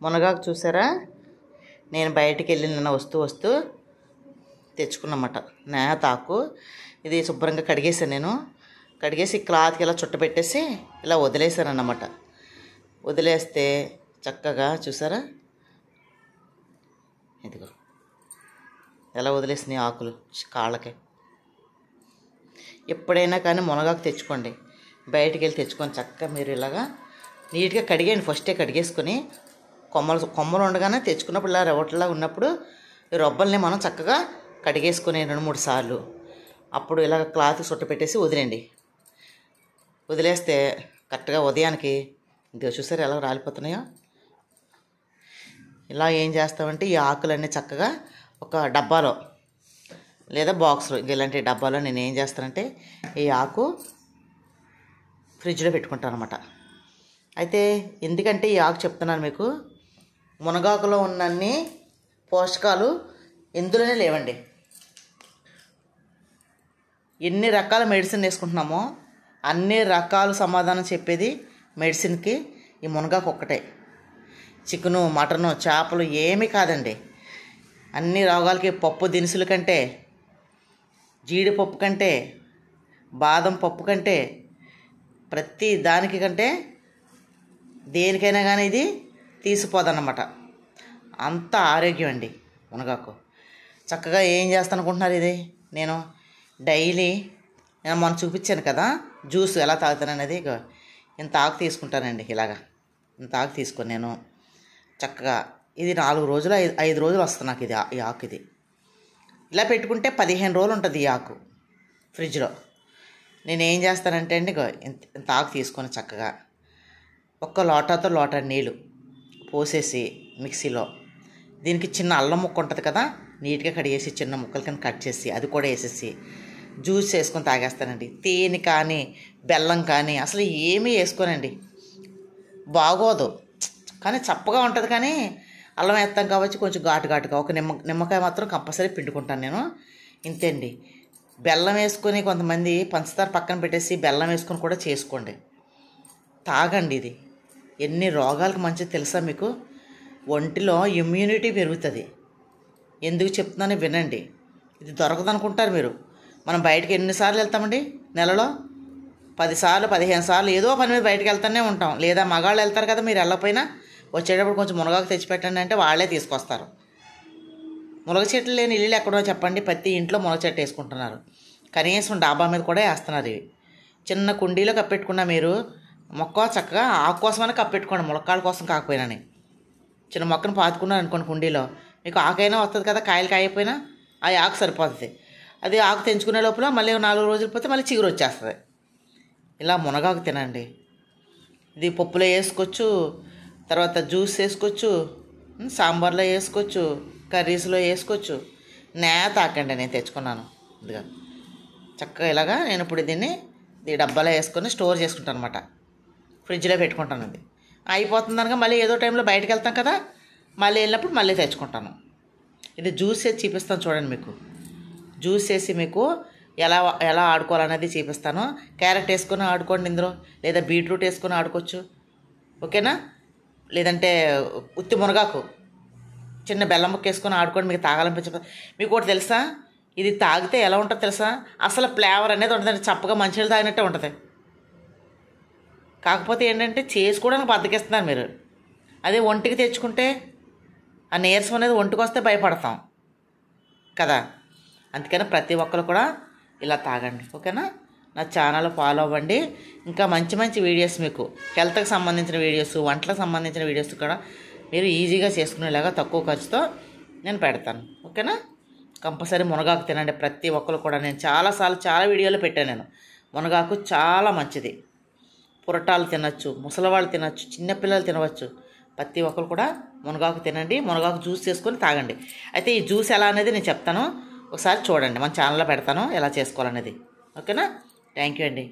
మునగాకు చూసారా? నేను బయటికి వెళ్ళి నిన్న వస్తూ తెచ్చుకున్నమాట. నేతాకు ఇది శుభ్రంగా కడిగేసాను. నేను కడిగేసి క్లాత్కి ఇలా చుట్టపెట్టేసి ఇలా వదిలేసాను అన్నమాట. వదిలేస్తే చక్కగా చూసారా, ఇదిగో ఎలా వదిలేసినాయి ఆకులు కాళ్ళకి. ఎప్పుడైనా కానీ మునగాకు తెచ్చుకోండి, బయటికి వెళ్ళి తెచ్చుకొని చక్కగా మీరు ఇలాగా నీట్గా కడిగేయండి. ఫస్టే కడిగేసుకొని కొమ్మలు ఉండగానే తెచ్చుకున్నప్పుడు ఇలా రవ్వట్లా ఉన్నప్పుడు ఈ రొబ్బల్ని మనం చక్కగా కడిగేసుకొని 2-3 సార్లు అప్పుడు ఇలా క్లాత్ చుట్ట పెట్టేసి వదిలేండి. వదిలేస్తే కరెక్ట్గా ఉదయానికి ఇది చూసారు ఎలా రాలిపోతున్నాయో. ఇలా ఏం చేస్తామంటే ఈ ఆకులన్నీ చక్కగా ఒక డబ్బాలో లేదా బాక్స్లో ఇలాంటి డబ్బాలో నేను ఏం చేస్తానంటే ఈ ఆకు ఫ్రిడ్జ్లో పెట్టుకుంటాను అనమాట. అయితే ఎందుకంటే ఈ ఆకు చెప్తున్నాను మీకు, మునగాకులో ఉన్నన్ని పోషకాలు ఎందులోనే లేవండి. ఎన్ని రకాల మెడిసిన్ వేసుకుంటున్నామో అన్ని రకాల సమాధానం చెప్పేది మెడిసిన్కి ఈ మునగాకు ఒక్కటే. చికెను, మటను, చేపలు ఏమీ కాదండి. అన్ని రోగాలకి పప్పు దినుసుల కంటే, జీడిపప్పు కంటే, బాదం పప్పు కంటే, ప్రతి దానికి కంటే దేనికైనా కానీ ఇది తీసిపోదన్నమాట. అంత ఆరోగ్యం అండి మునగాకు. చక్కగా ఏం చేస్తాను అనుకుంటున్నారు? ఇది నేను డైలీ మొన్న చూపించాను కదా జ్యూస్ ఎలా తాగుతాననేది. ఇంత ఆకు తీసుకుంటానండి. ఇలాగా ఇంత ఆకు తీసుకొని నేను చక్కగా ఇది 4 రోజులు 5 రోజులు వస్తుంది నాకు ఇది ఈ ఆకు. ఇది ఇలా పెట్టుకుంటే 15 రోజులు ఉంటుంది ఈ ఆకు ఫ్రిడ్జ్లో. నేను ఏం చేస్తానంటే అండి, ఇంత ఆకు తీసుకొని చక్కగా ఒక్క లోటా నీళ్ళు పోసేసి మిక్సీలో దీనికి చిన్న అల్లం ముక్క ఉంటుంది కదా, నీట్గా కడిగేసి చిన్న ముక్కలు కింద కట్ చేసి అది కూడా వేసేసి జ్యూస్ చేసుకొని తాగేస్తానండి. తేనె కానీ బెల్లం కానీ అసలు ఏమీ వేసుకోనండి. బాగోదు కానీ చప్పగా ఉంటుంది. కానీ అల్లం వేస్తాం కాబట్టి కొంచెం ఘాటుగా ఒక నిమ్మకాయ మాత్రం కంపల్సరీ పిండుకుంటాను నేను. ఇంతే అండి. బెల్లం వేసుకొని కొంతమంది పంచదార పక్కన పెట్టేసి బెల్లం వేసుకొని కూడా చేసుకోండి, తాగండి. ఇది ఎన్ని రోగాలకు మంచిది తెలుసా మీకు? ఒంటిలో ఇమ్యూనిటీ పెరుగుతుంది. ఎందుకు చెప్తున్నానో వినండి. ఇది దొరకదు అనుకుంటారు మీరు. మనం బయటకు ఎన్నిసార్లు వెళ్తామండి నెలలో? 10 సార్లు 15 సార్లు ఏదో పని మీద బయటకు వెళ్తూనే ఉంటాం. లేదా మగాళ్ళు వెళ్తారు కదా, మీరు వెళ్ళకపోయినా వచ్చేటప్పుడు కొంచెం మునగాకు తెచ్చిపెట్టండి అంటే వాళ్ళే తీసుకొస్తారు. మునగ చెట్లు లేని ఇల్లు ఎక్కడో చెప్పండి? ప్రతి ఇంట్లో మునగ చెట్టు వేసుకుంటున్నారు. కనీసం డాబా మీద కూడా వేస్తున్నారు. ఇవి చిన్న కుండీలో కప్పెట్టుకున్నా మీరు మొక్క చక్కగా ఆకు కోసమైనా కప్పెట్టుకోండి, ములక్కాళ్ళ కోసం కాకపోయినాని. చిన్న మొక్కను పాతుకున్నారు అనుకోండి కుండీలో, మీకు ఆకైనా వస్తుంది కదా, కాయలు కాయకపోయినా ఆ ఆకు సరిపోతుంది. అది ఆకు తెంచుకునే లోపల మళ్ళీ 4 రోజులు పోతే మళ్ళీ చిగురు వచ్చేస్తుంది. ఇలా మునగాకు తినండి. ఇది పప్పులో వేసుకోవచ్చు, తర్వాత జ్యూస్ వేసుకోవచ్చు, సాంబార్లో వేసుకోవచ్చు, కర్రీస్లో వేసుకోవచ్చు. నేతాకండి నేను తెచ్చుకున్నాను. ఇదిగా చక్కగా ఇలాగా నేను ఇప్పుడు దీన్ని ఈ డబ్బాలో వేసుకొని స్టోర్ చేసుకుంటాను అనమాట. ఫ్రిడ్జ్లో పెట్టుకుంటాను. అది అయిపోతుంది అనగా మళ్ళీ ఏదో టైంలో బయటకు వెళ్తాం కదా, మళ్ళీ వెళ్ళినప్పుడు మళ్ళీ తెచ్చుకుంటాను. ఇది జ్యూస్ వేసి చూపిస్తాను చూడండి. మీకు జ్యూస్ వేసి మీకు ఎలా ఆడుకోవాలనేది చూపిస్తాను. క్యారెట్ వేసుకొని ఆడుకోండి ఇందులో, లేదా బీట్రూట్ వేసుకొని ఆడుకోవచ్చు, ఓకేనా? లేదంటే ఉత్తి మునగాకు చిన్న బెల్లం ముక్క వేసుకొని ఆడుకోండి. మీకు తాగాలనిపించ. మీకు ఒకటి తెలుసా, ఇది తాగితే ఎలా ఉంటుందో తెలుసా? అసలు ఫ్లేవర్ అనేది ఉంటుందండి, చప్పగా మంచినీళ్ళు తాగినట్టే ఉంటుంది. కాకపోతే ఏంటంటే చేసుకోవడానికి బద్దకిస్తున్నారు మీరు. అదే ఒంటికి తెచ్చుకుంటే ఆ నీరసం అనేది ఒంటికి వస్తే భయపడతాం కదా. అందుకని ప్రతి ఒక్కరు కూడా ఇలా తాగండి, ఓకేనా? నా ఛానల్ ఫాలో అవ్వండి. ఇంకా మంచి వీడియోస్ మీకు హెల్త్కి సంబంధించిన వీడియోస్, వంటలకు సంబంధించిన వీడియోస్ కూడా మీరు ఈజీగా చేసుకునేలాగా తక్కువ ఖర్చుతో నేను పెడతాను, ఓకేనా? కంపల్సరీ మునగాకు తినండి ప్రతి ఒక్కరు కూడా. నేను చాలా వీడియోలు పెట్టాను. నేను మునగాకు చాలా మంచిది. పురటాలు తినచ్చు, ముసలివాళ్ళు తినచ్చు, చిన్నపిల్లలు తినవచ్చు. ప్రతి ఒక్కరు కూడా మునగాకు తినండి. మునగాకు జ్యూస్ చేసుకొని తాగండి. అయితే ఈ జ్యూస్ ఎలా అనేది నేను చెప్తాను, ఒకసారి చూడండి. మన ఛానల్లో పెడతాను ఎలా చేసుకోవాలనేది, ఓకేనా? థ్యాంక్ యూ అండి.